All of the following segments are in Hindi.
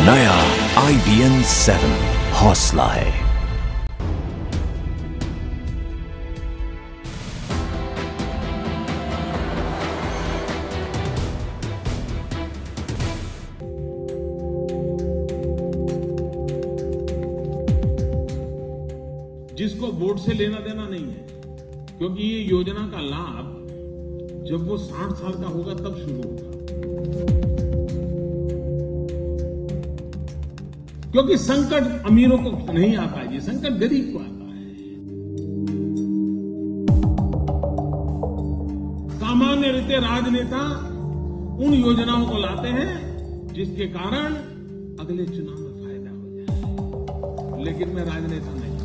नया IBN 7 हौसला है। जिसको वोट से लेना देना नहीं है, क्योंकि ये योजना का लाभ जब वो 60 साल का होगा तब शुरू होगा, क्योंकि संकट अमीरों को नहीं आता है, ये संकट गरीब को आता है। सामान्य रीते राजनेता उन योजनाओं को लाते हैं जिसके कारण अगले चुनाव में फायदा हो जाए, लेकिन मैं राजनेता नहीं।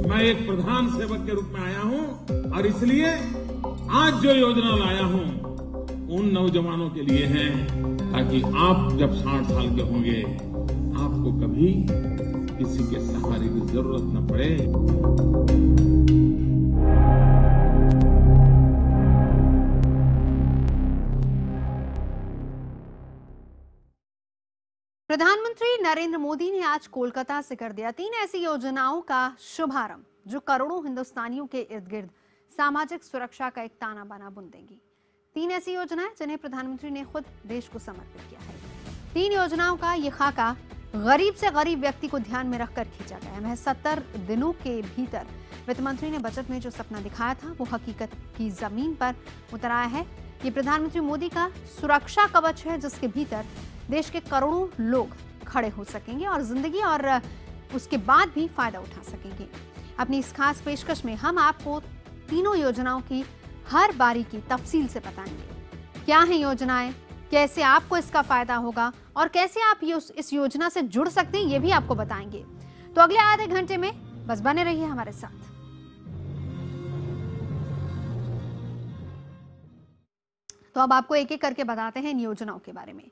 मैं एक प्रधान सेवक के रूप में आया हूं और इसलिए आज जो योजना लाया हूं उन नौजवानों के लिए है, ताकि आप जब 60 साल के होंगे आपको कभी किसी के सहारे की जरूरत न पड़े। प्रधानमंत्री नरेंद्र मोदी ने आज कोलकाता से कर दिया 3 ऐसी योजनाओं का शुभारंभ जो करोड़ों हिंदुस्तानियों के इर्द गिर्द सामाजिक सुरक्षा का एक ताना बाना बुन देंगी। 3 ऐसी योजनाएं जिन्हें प्रधानमंत्री ने खुद देश को समर्पित किया है। 3 योजनाओं का ये खाका गरीब से गरीब व्यक्ति को ध्यान में रखकर खींचा गया है। महज 70 दिनों के भीतर वित्त मंत्री ने बजट में जो सपना दिखाया था वो हकीकत की जमीन पर उतर आया है। ये प्रधानमंत्री मोदी का सुरक्षा कवच है, जिसके भीतर देश के करोड़ों लोग खड़े हो सकेंगे और जिंदगी और उसके बाद भी फायदा उठा सकेंगे। अपनी इस खास पेशकश में हम आपको तीनों योजनाओं की हर बारी की तफसील से बताएंगे। क्या है योजनाएं, कैसे आपको इसका फायदा होगा और कैसे आप इस योजना से जुड़ सकते हैं, ये भी आपको बताएंगे। तो अगले आधे घंटे में बस बने रहिए हमारे साथ। तो अब आपको एक एक करके बताते हैं इन योजनाओं के बारे में।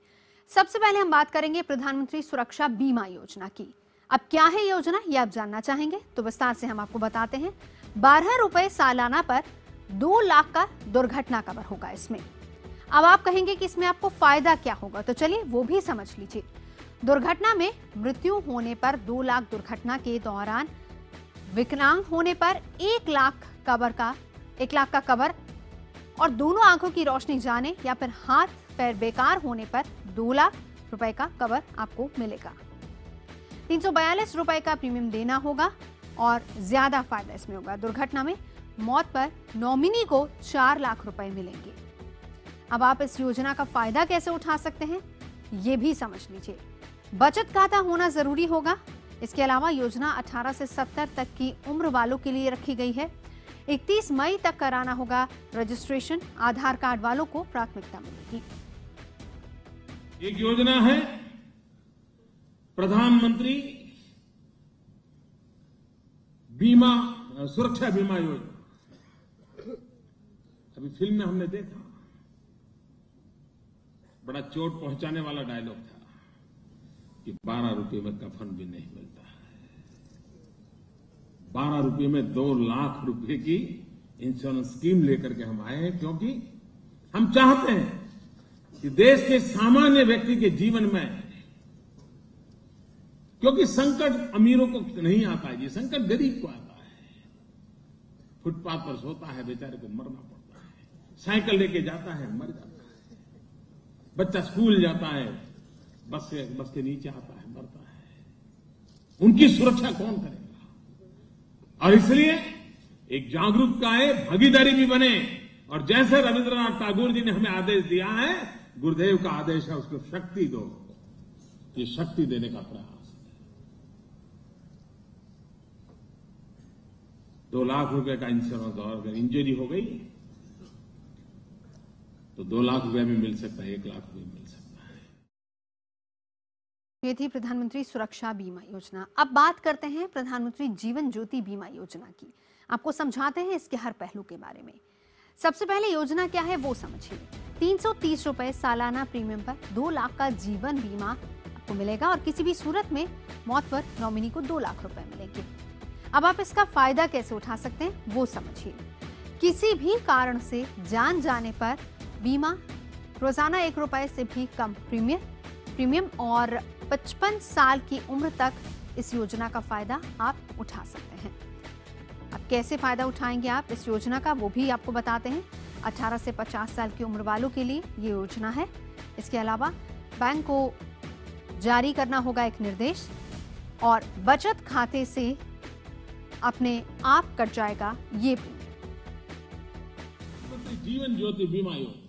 सबसे पहले हम बात करेंगे प्रधानमंत्री सुरक्षा बीमा योजना की। अब क्या है योजना, ये आप जानना चाहेंगे तो विस्तार से हम आपको बताते हैं। 12 रुपए सालाना पर 2 लाख का दुर्घटना कवर होगा इसमें। अब आप कहेंगे कि इसमें आपको फायदा क्या होगा, तो चलिए वो भी समझ लीजिए। दुर्घटना में मृत्यु होने पर 2 लाख, दुर्घटना के दौरान विकलांग होने पर 1 लाख का कवर और दोनों आंखों की रोशनी जाने या फिर हाथ पैर बेकार होने पर 2 लाख रुपए का कवर आपको मिलेगा। 342 रुपए का प्रीमियम देना होगा और ज्यादा फायदा इसमें होगा। दुर्घटना में मौत पर नॉमिनी को 4 लाख रुपए मिलेंगे। अब आप इस योजना का फायदा कैसे उठा सकते हैं, ये भी समझ लीजिए। बचत खाता होना जरूरी होगा। इसके अलावा योजना 18 से 70 तक की उम्र वालों के लिए रखी गई है। 31 मई तक कराना होगा रजिस्ट्रेशन। आधार कार्ड वालों को प्राथमिकता मिलेगी। एक योजना है प्रधानमंत्री बीमा सुरक्षा बीमा योजना। अभी फिल्म में हमने देखा, बड़ा चोट पहुंचाने वाला डायलॉग था कि 12 रुपये में कफन भी नहीं मिलता है। 12 रुपये में 2 लाख रुपए की इंश्योरेंस स्कीम लेकर के हम आए हैं, क्योंकि हम चाहते हैं कि देश के सामान्य व्यक्ति के जीवन में, क्योंकि संकट अमीरों को नहीं आता है, ये संकट गरीब को आता है। फुटपाथ पर सोता है बेचारे को मरना पड़ता है, साइकिल लेके जाता है मर जाता है, बच्चा स्कूल जाता है बस के नीचे आता है मरता है। उनकी सुरक्षा कौन करेगा? और इसलिए एक जागरूकता है, भागीदारी भी बने। और जैसे रविंद्रनाथ टैगोर जी ने हमें आदेश दिया है, गुरुदेव का आदेश है, उसको शक्ति दो। ये शक्ति देने का प्रयास है। 2 लाख रुपए का इंश्योरेंस, और अगर इंजरी हो गई तो 2 लाख रुपए भी मिल सकता है, 1 लाख रुपए मिल सकता है। ये थी प्रधानमंत्री सुरक्षा बीमा योजना। अब बात करते हैं प्रधानमंत्री जीवन ज्योति बीमा योजना की। आपको समझाते हैं इसके हर पहलू के बारे में। सबसे पहले योजना क्या है वो समझिए। 330 रुपए सालाना प्रीमियम पर 2 लाख का जीवन बीमा आपको मिलेगा और किसी भी सूरत में मौत पर नॉमिनी को 2 लाख रुपए मिलेंगे। अब आप इसका फायदा कैसे उठा सकते हैं वो समझिए। किसी भी कारण से जान जाने पर बीमा रोजाना 1 रुपए से भी कम प्रीमियम और 55 साल की उम्र तक इस योजना का फायदा आप उठा सकते हैं। अब कैसे फायदा उठाएंगे आप इस योजना का, वो भी आपको बताते हैं। 18 से 50 साल की उम्र वालों के लिए ये योजना है। इसके अलावा बैंक को जारी करना होगा एक निर्देश और बचत खाते से अपने आप कट जाएगा ये प्रीमियम। जीवन ज्योति बीमा योजना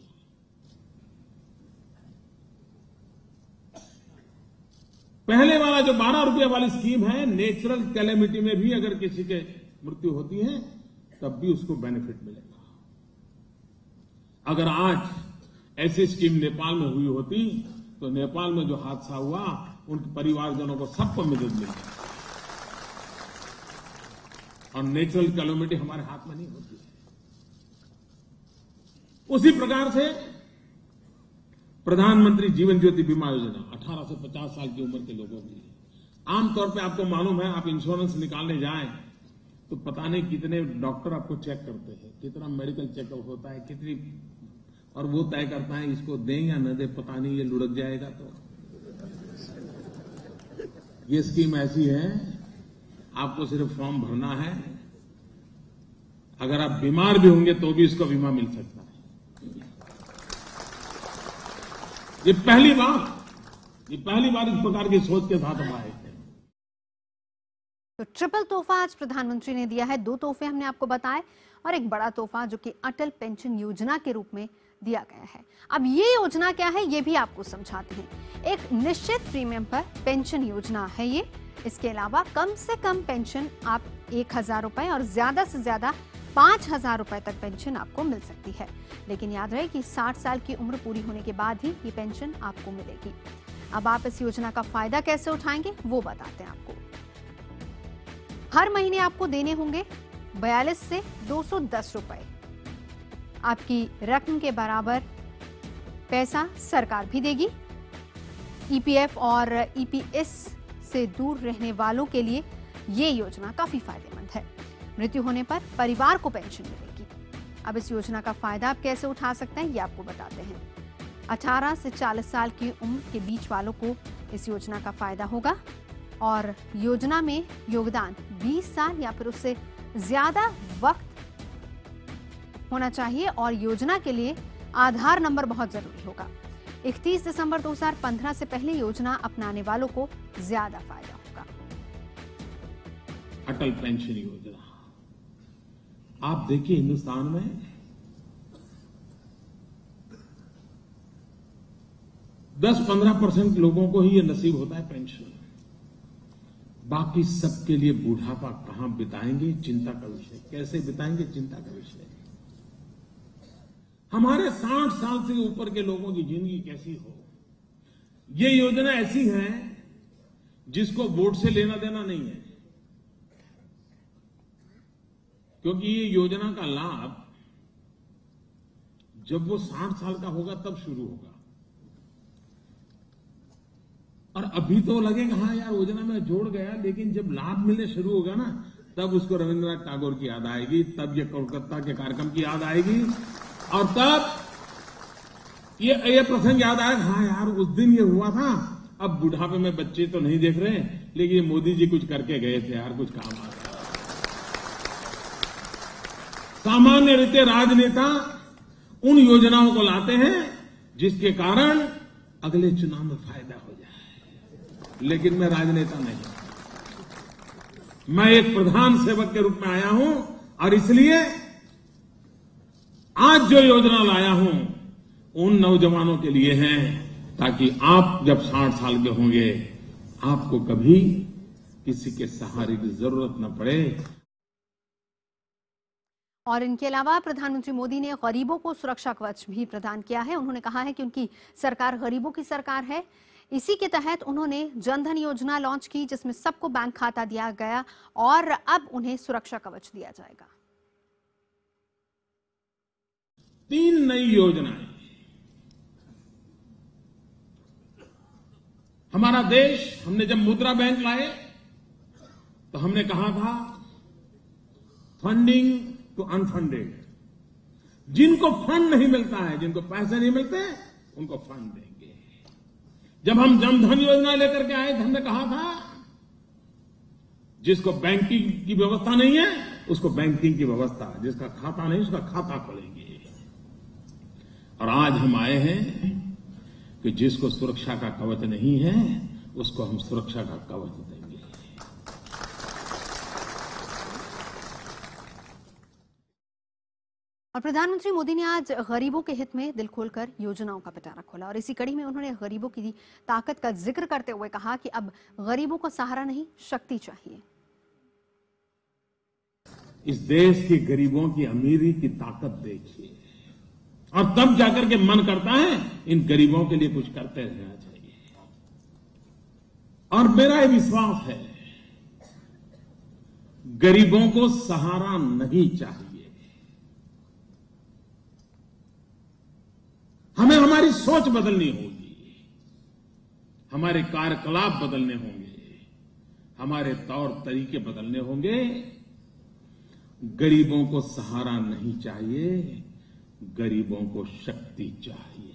पहले वाला जो 12 रुपये वाली स्कीम है, नेचुरल कैलेमिटी में भी अगर किसी के मृत्यु होती है तब भी उसको बेनिफिट मिलेगा। अगर आज ऐसी स्कीम नेपाल में हुई होती तो नेपाल में जो हादसा हुआ उनके परिवारजनों को सबको मदद मिल जाती। और नेचुरल कैलेमिटी हमारे हाथ में नहीं होती है। उसी प्रकार से प्रधानमंत्री जीवन ज्योति बीमा योजना 18 से 50 साल की उम्र के लोगों के लिए। आमतौर पे आपको मालूम है, आप इंश्योरेंस निकालने जाएं तो पता नहीं कितने डॉक्टर आपको चेक करते हैं, कितना मेडिकल चेकअप होता है, कितनी, और वो तय करता है इसको दें या न दें, पता नहीं ये लुढ़क जाएगा। तो ये स्कीम ऐसी है, आपको सिर्फ फॉर्म भरना है। अगर आप बीमार भी होंगे तो भी इसका बीमा मिल सकता है। ये पहली बार इस प्रकार की सोच के साथ हम आए थे। तो ट्रिपल तोहफा आज प्रधानमंत्री ने दिया है। 2 तोहफे हमने आपको बताए और एक बड़ा तोहफा जो कि अटल पेंशन योजना के रूप में दिया गया है। अब ये योजना क्या है ये भी आपको समझाते हैं। एक निश्चित प्रीमियम पर पेंशन योजना है ये। इसके अलावा कम से कम पेंशन आप 1000 रुपए और ज्यादा से ज्यादा 5000 रुपए तक पेंशन आपको मिल सकती है। लेकिन याद रहे कि 60 साल की उम्र पूरी होने के बाद ही ये पेंशन आपको मिलेगी। अब आप इस योजना का फायदा कैसे उठाएंगे वो बताते हैं आपको। हर महीने आपको देने होंगे 42 से 210 रुपए। आपकी रकम के बराबर पैसा सरकार भी देगी। ईपीएफ और ईपीएस से दूर रहने वालों के लिए ये योजना काफी फायदेमंद है। मृत्यु होने पर परिवार को पेंशन मिलेगी। अब इस योजना का फायदा आप कैसे उठा सकते हैं ये आपको बताते हैं। 18 से 40 साल की उम्र के बीच वालों को इस योजना का फायदा होगा और योजना में योगदान 20 साल या फिर उससे ज्यादा वक्त होना चाहिए और योजना के लिए आधार नंबर बहुत जरूरी होगा। 31 दिसंबर 2015 से पहले योजना अपनाने वालों को ज्यादा फायदा होगा। अटल पेंशन योजना आप देखिए, हिंदुस्तान में 10-15% लोगों को ही ये नसीब होता है पेंशन। बाकी सबके लिए बुढ़ापा कहां बिताएंगे चिंता का विषय, कैसे बिताएंगे चिंता का विषय। हमारे 60 साल से ऊपर के लोगों की जिंदगी कैसी हो। ये योजना ऐसी है जिसको वोट से लेना देना नहीं है, क्योंकि ये योजना का लाभ जब वो 60 साल का होगा तब शुरू होगा। और अभी तो लगेगा हाँ यार योजना में जोड़ गया, लेकिन जब लाभ मिलने शुरू होगा ना तब उसको रविंद्रनाथ टैगोर की याद आएगी, तब ये कोलकाता के कार्यक्रम की याद आएगी और तब ये प्रसंग याद आएगा हाँ यार उस दिन ये हुआ था। अब बुढ़ापे में बच्चे तो नहीं देख रहे, लेकिन मोदी जी कुछ करके गए थे यार, कुछ काम आ गया। सामान्य रीते राजनेता उन योजनाओं को लाते हैं जिसके कारण अगले चुनाव में फायदा हो जाए, लेकिन मैं राजनेता नहीं, मैं एक प्रधान सेवक के रूप में आया हूं और इसलिए आज जो योजना लाया हूं उन नौजवानों के लिए है ताकि आप जब 60 साल के होंगे आपको कभी किसी के सहारे की जरूरत न पड़े। और इनके अलावा प्रधानमंत्री मोदी ने गरीबों को सुरक्षा कवच भी प्रदान किया है। उन्होंने कहा है कि उनकी सरकार गरीबों की सरकार है। इसी के तहत उन्होंने जनधन योजना लॉन्च की जिसमें सबको बैंक खाता दिया गया और अब उन्हें सुरक्षा कवच दिया जाएगा। 3 नई योजनाएं। हमारा देश, हमने जब मुद्रा बैंक लाए तो हमने कहा था फंडिंग टू अनफंडेड। जिनको फंड नहीं मिलता है, जिनको पैसे नहीं मिलते, उनको फंड देंगे। जब हम जनधन योजना लेकर के आए थे, हमने कहा था जिसको बैंकिंग की व्यवस्था नहीं है उसको बैंकिंग की व्यवस्था, जिसका खाता नहीं उसका खाता खोलेंगे। और आज हम आए हैं कि जिसको सुरक्षा का कवच नहीं है उसको हम सुरक्षा का कवच देंगे। और प्रधानमंत्री मोदी ने आज गरीबों के हित में दिल खोलकर योजनाओं का पिटारा खोला और इसी कड़ी में उन्होंने गरीबों की ताकत का जिक्र करते हुए कहा कि अब गरीबों को सहारा नहीं, शक्ति चाहिए। इस देश के गरीबों की अमीरी की ताकत देखिए और तब जाकर के मन करता है इन गरीबों के लिए कुछ करते रहना चाहिए। और मेरा ये विश्वास है गरीबों को सहारा नहीं चाहिए, हमें हमारी सोच बदलनी होगी, हमारे कार्यकलाप बदलने होंगे, हमारे तौर तरीके बदलने होंगे। गरीबों को सहारा नहीं चाहिए, गरीबों को शक्ति चाहिए।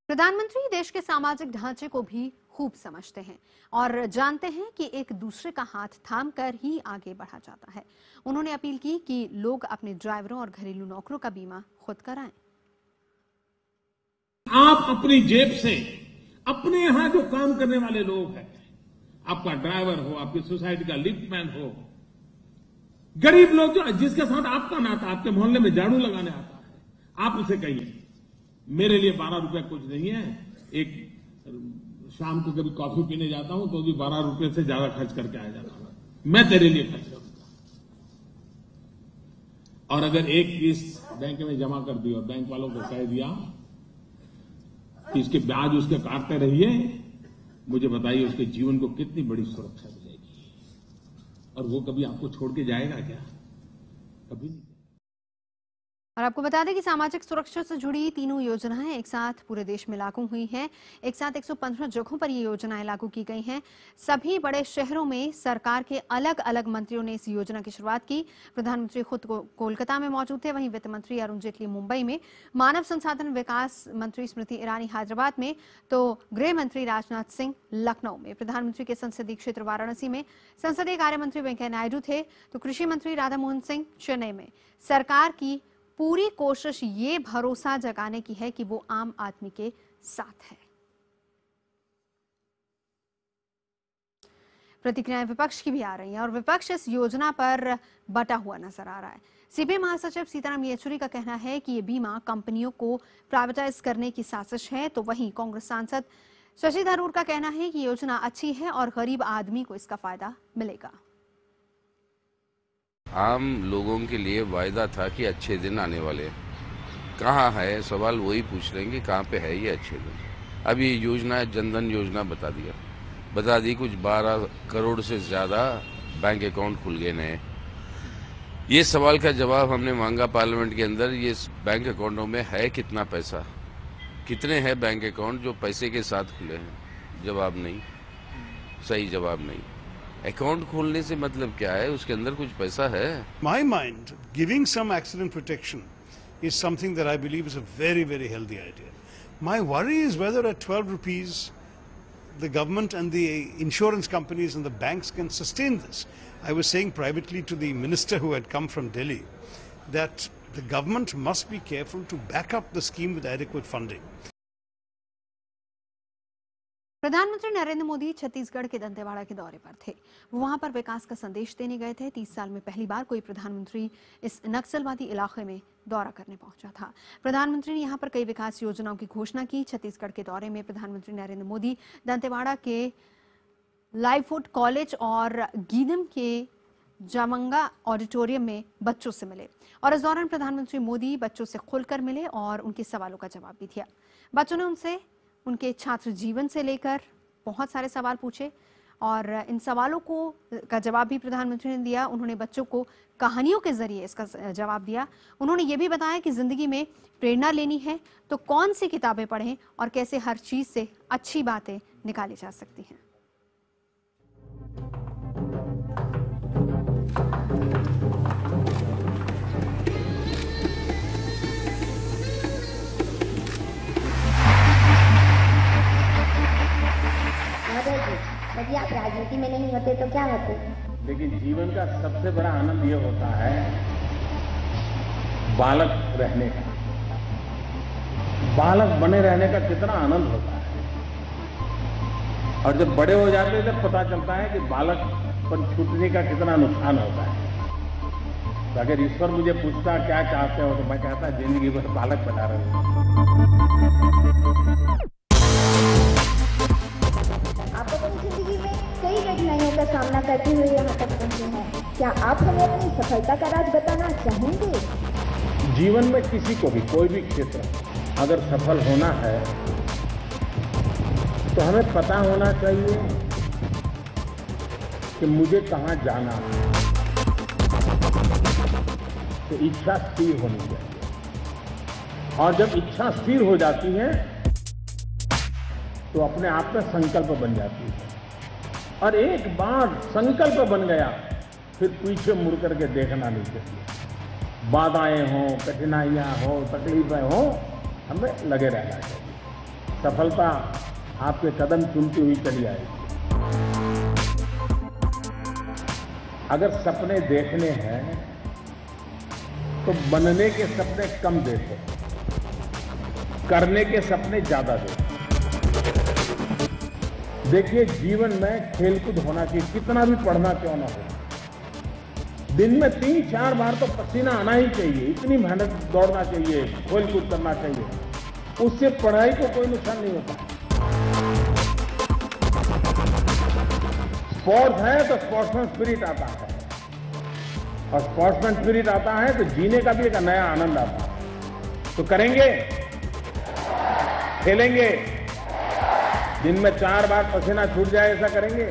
प्रधानमंत्री देश के सामाजिक ढांचे को भी खूब समझते हैं और जानते हैं कि एक दूसरे का हाथ थामकर ही आगे बढ़ा जाता है। उन्होंने अपील की कि लोग अपने ड्राइवरों और घरेलू नौकरों का बीमा खुद कराएं। आप अपनी जेब से अपने यहां जो काम करने वाले लोग हैं, आपका ड्राइवर हो, आपकी सोसाइटी का लिफ्टमैन हो, गरीब लोग जो जिसके साथ आपका नाता, आपके मोहल्ले में झाड़ू लगाने आता है, आप उसे कहिए मेरे लिए 12 रुपए कुछ नहीं है, एक शाम को कभी कॉफी पीने जाता हूं तो भी 12 रुपए से ज्यादा खर्च करके आ जाता हूं, मैं तेरे लिए खर्च करूंगा। और अगर एक किस्त बैंक में जमा कर दी और बैंक वालों को कह दिया कि इसके ब्याज उसके काटते रहिए, मुझे बताइए उसके जीवन को कितनी बड़ी सुरक्षा मिलेगी। और वो कभी आपको छोड़ के जाएगा क्या? कभी नहीं। और आपको बता दें कि सामाजिक सुरक्षा से जुड़ी तीनों योजनाएं एक साथ पूरे देश में लागू हुई हैं। एक साथ 115 जगहों पर ये योजनाएं लागू की गई हैं। सभी बड़े शहरों में सरकार के अलग अलग मंत्रियों ने इस योजना की शुरुआत की। प्रधानमंत्री खुद कोलकाता में मौजूद थे, वहीं वित्त मंत्री अरुण जेटली मुंबई में, मानव संसाधन विकास मंत्री स्मृति ईरानी हैदराबाद में, तो गृह मंत्री राजनाथ सिंह लखनऊ में। प्रधानमंत्री के संसदीय क्षेत्र वाराणसी में संसदीय कार्य मंत्री वेंकैया नायडू थे, तो कृषि मंत्री राधा मोहन सिंह चेन्नई में। सरकार की पूरी कोशिश ये भरोसा जगाने की है कि वो आम आदमी के साथ है। प्रतिक्रियाएं विपक्ष की भी आ रही हैं और विपक्ष इस योजना पर बटा हुआ नजर आ रहा है। सीपीएम महासचिव सीताराम येचुरी का कहना है कि ये बीमा कंपनियों को प्राइवेटाइज करने की साजिश है, तो वहीं कांग्रेस सांसद शशि थरूर का कहना है कि योजना अच्छी है और गरीब आदमी को इसका फायदा मिलेगा। आम लोगों के लिए वायदा था कि अच्छे दिन आने वाले, कहाँ है? सवाल वही पूछ रहे हैं कि कहाँ पे है ये अच्छे दिन। अब ये योजना जनधन योजना बता दी कुछ 12 करोड़ से ज़्यादा बैंक अकाउंट खुल गए नए। ये सवाल का जवाब हमने मांगा पार्लियामेंट के अंदर, ये बैंक अकाउंटों में है कितना पैसा, कितने हैं बैंक अकाउंट जो पैसे के साथ खुले हैं? जवाब नहीं, सही जवाब नहीं। अकाउंट खोलने से मतलब क्या है? उसके अंदर कुछ पैसा है? My mind, giving some accident protection is something that I believe is a very, very healthy idea. My worry is whether at 12 rupees the government and the insurance companies and the banks can sustain this. I was saying privately to the minister who had come from Delhi that the government must be careful to back up the scheme with adequate funding. प्रधानमंत्री नरेंद्र मोदी छत्तीसगढ़ के दंतेवाड़ा के दौरे पर थे। वो वहां पर विकास का संदेश देने गए थे। 30 साल में पहली बार कोई प्रधानमंत्री इस नक्सलवादी इलाके में दौरा करने पहुंचा था। प्रधानमंत्री ने यहां पर कई विकास योजनाओं की घोषणा की। छत्तीसगढ़ के दौरे में प्रधानमंत्री नरेंद्र मोदी दंतेवाड़ा के लाइवफुड कॉलेज और गीदम के जामंगा ऑडिटोरियम में बच्चों से मिले और इस दौरान प्रधानमंत्री मोदी बच्चों से खुलकर मिले और उनके सवालों का जवाब भी दिया। बच्चों ने उनसे उनके छात्र जीवन से लेकर बहुत सारे सवाल पूछे और इन सवालों का जवाब भी प्रधानमंत्री ने दिया। उन्होंने बच्चों को कहानियों के जरिए इसका जवाब दिया। उन्होंने ये भी बताया कि जिंदगी में प्रेरणा लेनी है तो कौन सी किताबें पढ़ें और कैसे हर चीज से अच्छी बातें निकाली जा सकती हैं। होते तो क्या होते? लेकिन जीवन का सबसे बड़ा आनंद ये होता है बालक रहने का। बालक बने रहने का कितना आनंद होता है, और जब बड़े हो जाते हैं तब पता चलता है कि बालक पर छूटने का कितना नुकसान होता है। तो अगर ईश्वर मुझे पूछता क्या चाहते हो, तो मैं कहता जिंदगी भर बालक बना रहे। आप अपनी जिंदगी में कई कठिनाइयों का सामना करते हुए यहाँ तक पहुँचे हैं। क्या आप हमें अपनी सफलता का राज बताना चाहेंगे? जीवन में किसी को भी, कोई भी क्षेत्र अगर सफल होना है तो हमें पता होना चाहिए कि मुझे कहां जाना है। तो इच्छा स्थिर होनी चाहिए, और जब इच्छा स्थिर हो जाती है तो अपने आप में संकल्प बन जाती है, और एक बार संकल्प बन गया फिर पीछे मुड़ करके देखना नहीं चाहिए। बाधाएं हों, कठिनाइयां हों, तकलीफें हों, हमें लगे रहना चाहिए। सफलता आपके कदम चुनती हुई चली आएगी। अगर सपने देखने हैं तो बनने के सपने कम देखो, करने के सपने ज्यादा देखो। देखिए, जीवन में खेलकूद होना चाहिए, कितना भी पढ़ना क्यों ना हो। दिन में 3-4 बार तो पसीना आना ही चाहिए, इतनी मेहनत दौड़ना चाहिए, खेलकूद करना चाहिए। उससे पढ़ाई को कोई नुकसान नहीं होता। स्पोर्ट्स है तो स्पोर्ट्समैन स्पिरिट आता है, और स्पोर्ट्समैन स्पिरिट आता है तो जीने का भी एक नया आनंद आता है। तो करेंगे, खेलेंगे, दिन में 4 बार पसीना छूट जाए ऐसा करेंगे।